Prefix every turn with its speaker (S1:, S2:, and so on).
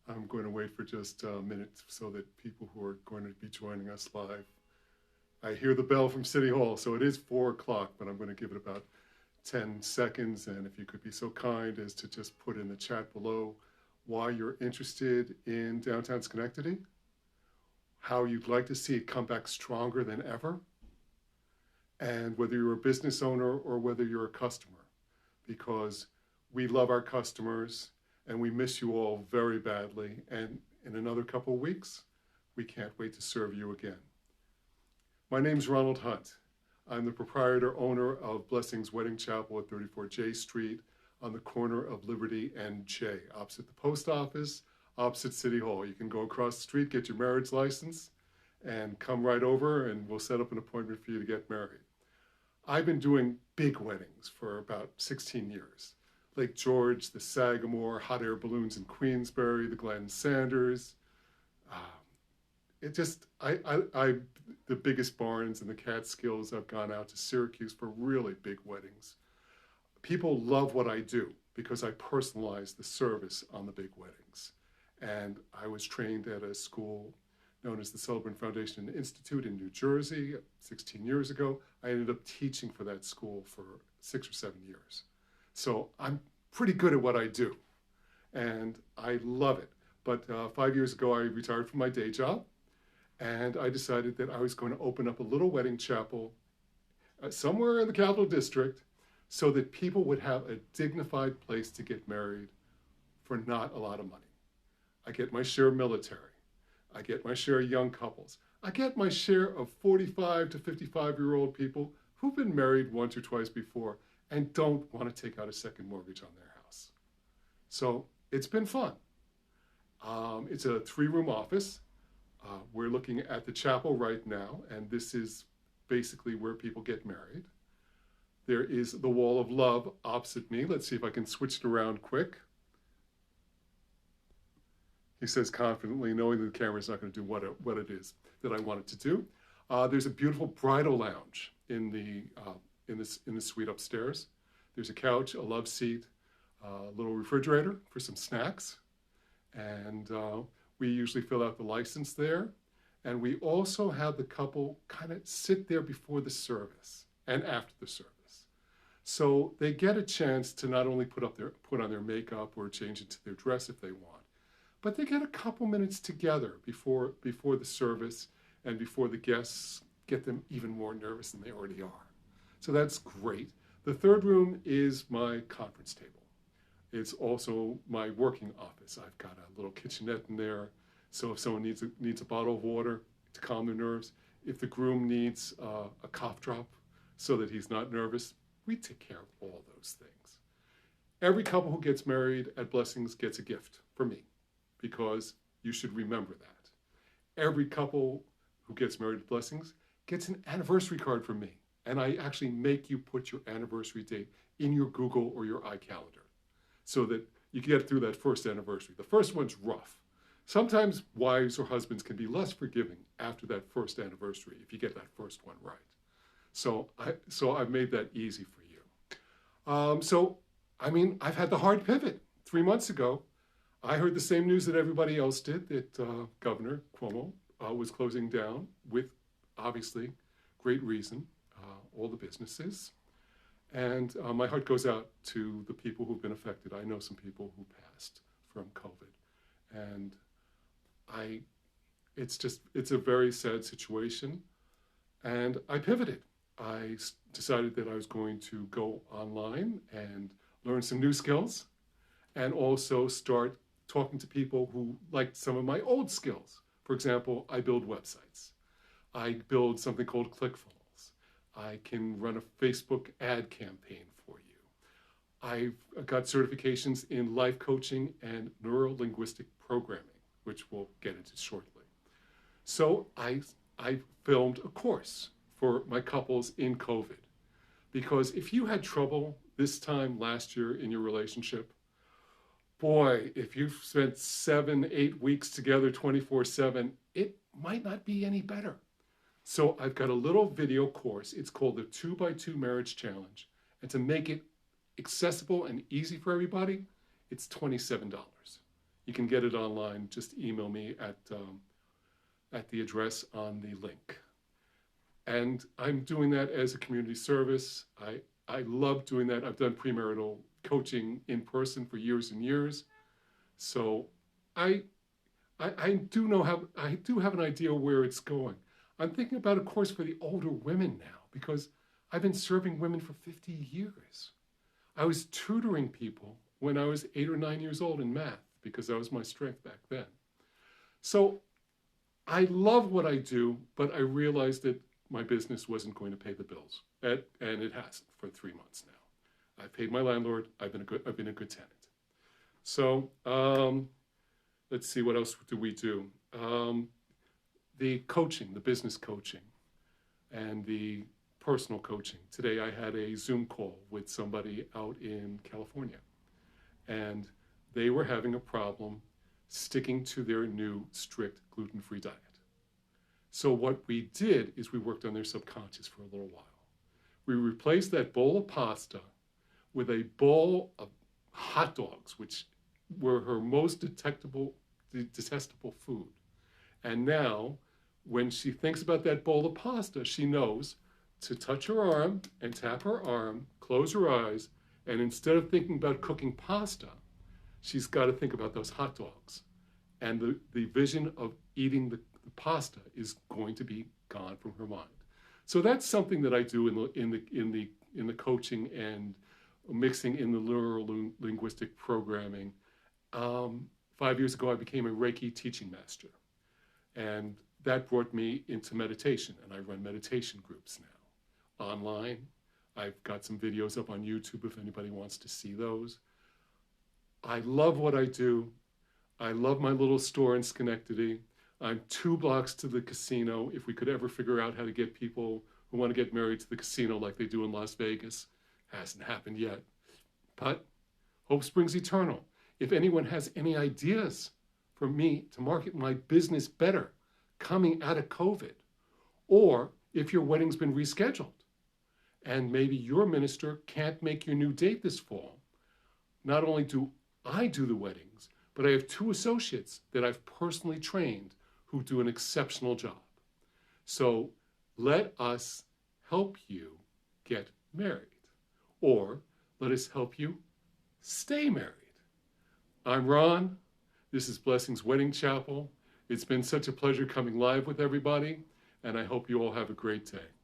S1: I'm going to wait for just a minute so that people who are going to be joining us live. I hear the bell from City Hall, so it is 4 o'clock, but I'm going to give it about 10 seconds. And if you could be so kind as to just put in the chat below why you're interested in downtown Schenectady, how you'd like to see it come back stronger than ever, and whether you're a business owner or whether you're a customer, because we love our customers and we miss you all very badly. And in another couple of weeks, we can't wait to serve you again. My name's Ronald Hunt. I'm the proprietor owner of Blessings Wedding Chapel at 34 J Street on the corner of Liberty and J, opposite the post office, opposite City Hall. You can go across the street, get your marriage license, and come right over and we'll set up an appointment for you to get married. I've been doing big weddings for about 16 years. Lake George, the Sagamore, hot air balloons in Queensbury, the Glenn Sanders. The biggest barns in the Catskills. I've gone out to Syracuse for really big weddings. People love what I do because I personalize the service on the big weddings. And I was trained at a school known as the Sullivan Foundation Institute in New Jersey 16 years ago. I ended up teaching for that school for 6 or 7 years. So I'm pretty good at what I do, and I love it. But 5 years ago, I retired from my day job, and I decided that I was going to open up a little wedding chapel somewhere in the Capital District so that people would have a dignified place to get married for not a lot of money. I get my share of military. I get my share of young couples. I get my share of 45 to 55-year-old people who've been married once or twice before and don't want to take out a second mortgage on their house. So it's been fun. It's a 3-room office. We're looking at the chapel right now, and this is basically where people get married. There is the wall of love opposite me. Let's see if I can switch it around quick. He says confidently, knowing that the camera is not going to do what it is that I want it to do. There's a beautiful bridal lounge in the suite upstairs. There's a couch, a love seat, a little refrigerator for some snacks, and we usually fill out the license there. And we also have the couple kind of sit there before the service and after the service. So they get a chance to not only put on their makeup or change into their dress if they want, but they get a couple minutes together before the service and before the guests get them even more nervous than they already are. So that's great. The 3rd room is my conference table. It's also my working office. I've got a little kitchenette in there. So if someone needs a bottle of water to calm their nerves, if the groom needs a cough drop so that he's not nervous, we take care of all those things. Every couple who gets married at Blessings gets a gift from me, because you should remember that. Every couple who gets married at Blessings gets an anniversary card from me. And I actually make you put your anniversary date in your Google or your iCalendar so that you can get through that first anniversary. The first one's rough. Sometimes wives or husbands can be less forgiving after that first anniversary if you get that first one right. So I've made that easy for you. I've had the hard pivot. 3 months ago, I heard the same news that everybody else did, that Governor Cuomo was closing down with, obviously, great reason, all the businesses. And my heart goes out to the people who've been affected. I know some people who passed from COVID. And it's a very sad situation. And I pivoted. I decided that I was going to go online and learn some new skills and also start talking to people who liked some of my old skills. For example, I build websites. I build something called ClickFunnels. I can run a Facebook ad campaign for you. I've got certifications in life coaching and neuro-linguistic programming, which we'll get into shortly. So I filmed a course for my couples in COVID, because if you had trouble this time last year in your relationship, boy, if you've spent 7-8 weeks together 24/7, it might not be any better. So I've got a little video course. It's called the 2x2 Marriage Challenge. And to make it accessible and easy for everybody, it's $27. You can get it online. Just email me at the address on the link. And I'm doing that as a community service. I love doing that. I've done premarital coaching in person for years and years. So I do have an idea where it's going. I'm thinking about a course for the older women now because I've been serving women for 50 years. I was tutoring people when I was 8 or 9 years old in math because that was my strength back then. So I love what I do, but I realized that my business wasn't going to pay the bills, and it hasn't for 3 months now. I've paid my landlord. I've been a good tenant. So let's see, what else do we do? The coaching, the business coaching, and the personal coaching. Today I had a Zoom call with somebody out in California, and they were having a problem sticking to their new strict gluten-free diet. So what we did is we worked on their subconscious for a little while. We replaced that bowl of pasta with a bowl of hot dogs, which were her most detestable food. And now, when she thinks about that bowl of pasta, she knows to touch her arm and tap her arm, close her eyes, and instead of thinking about cooking pasta, she's got to think about those hot dogs. And the vision of eating the pasta is going to be gone from her mind. So that's something that I do in the coaching and mixing in the neuro-linguistic programming. 5 years ago, I became a Reiki teaching master, and that brought me into meditation, and I run meditation groups now online. I've got some videos up on YouTube if anybody wants to see those. I love what I do. I love my little store in Schenectady. I'm 2 blocks to the casino. If we could ever figure out how to get people who want to get married to the casino like they do in Las Vegas, hasn't happened yet. But hope springs eternal. If anyone has any ideas for me to market my business better coming out of COVID, or if your wedding's been rescheduled and maybe your minister can't make your new date this fall, not only do I do the weddings, but I have 2 associates that I've personally trained who do an exceptional job. So let us help you get married, or let us help you stay married. I'm Ron. This is Blessings Wedding Chapel. It's been such a pleasure coming live with everybody, and I hope you all have a great day.